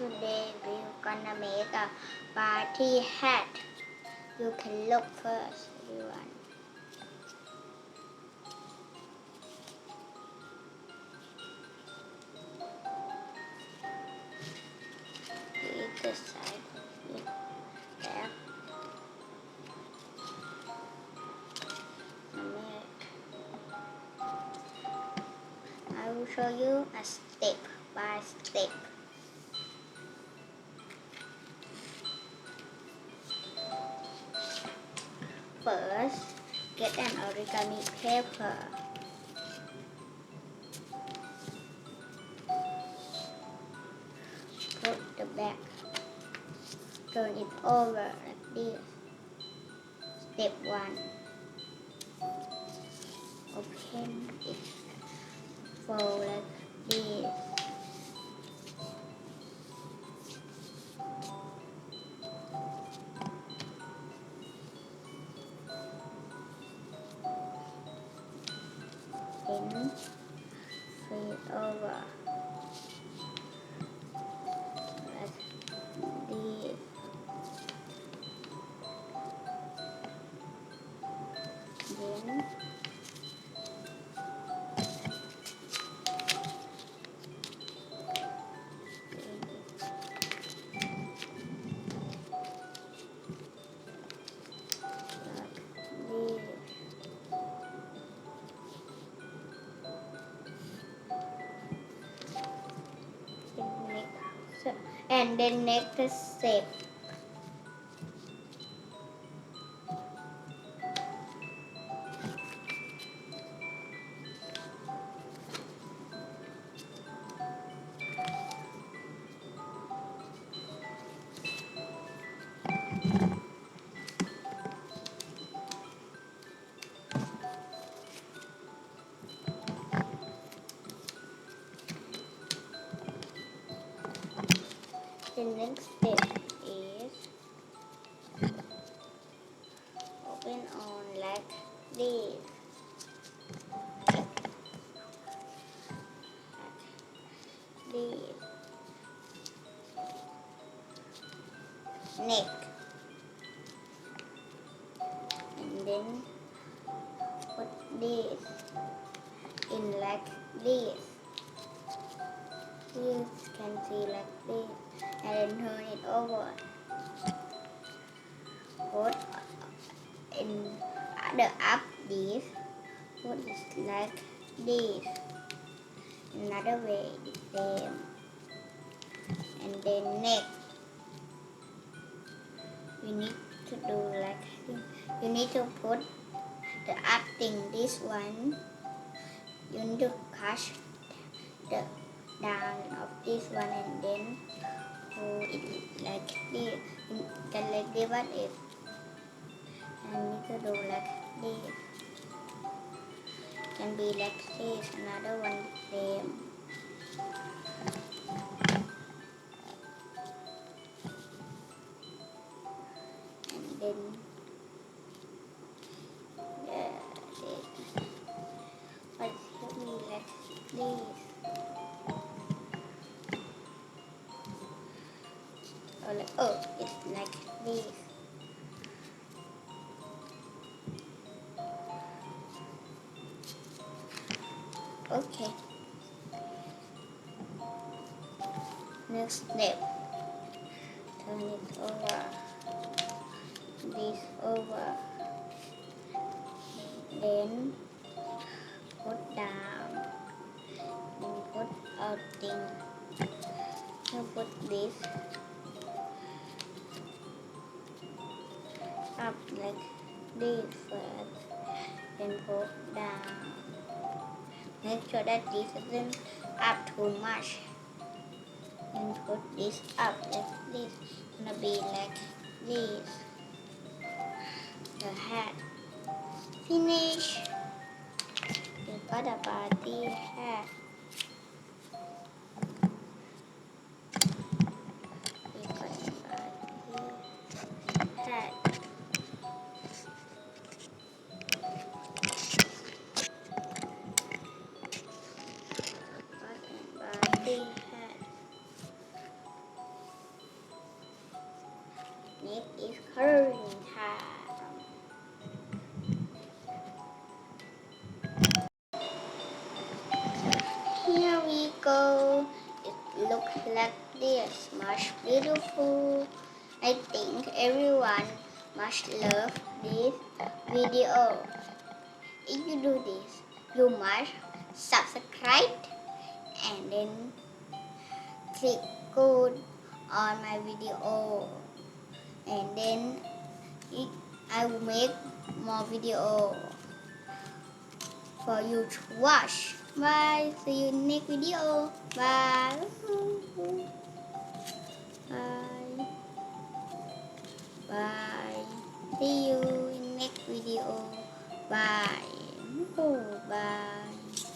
today we're gonna make a party hat. You can look first, everyone. This side with there. I will show you a step by step. First, get an origami paper. Put the back. Turn it over like this. Step 1. Open it. Fold like this. Then flip over like this. Then and then next step. The next step is open on like this. Neck, and then put this in like this. You can see like this, and then turn it over. Put in the up this. Put it like this. Another way the same, and then neck. You need to do like this. You need to put the up thing, this one. You need to catch the down of this one and then hold it like this. You can like this one is, and you need to do like this. Can be like this. Another one the same. Then but should be like this. Or like, oh, it's like this. Okay. Next step. Turn it over. This over. Then put down. Then put out thing. You put this up like this first. Then put down. Make sure that this isn't up too much. Then put this up like this. It's gonna be like this. The hat. Finish. You got a party hat. You got a party hat. Party hat. is much beautiful. I think everyone must love this video. If you do this, you must subscribe and then click go on my video, and then I will make more video for you to watch. Bye. See you in next video. Bye. Bye. Bye. See you in next video. Bye. Bye.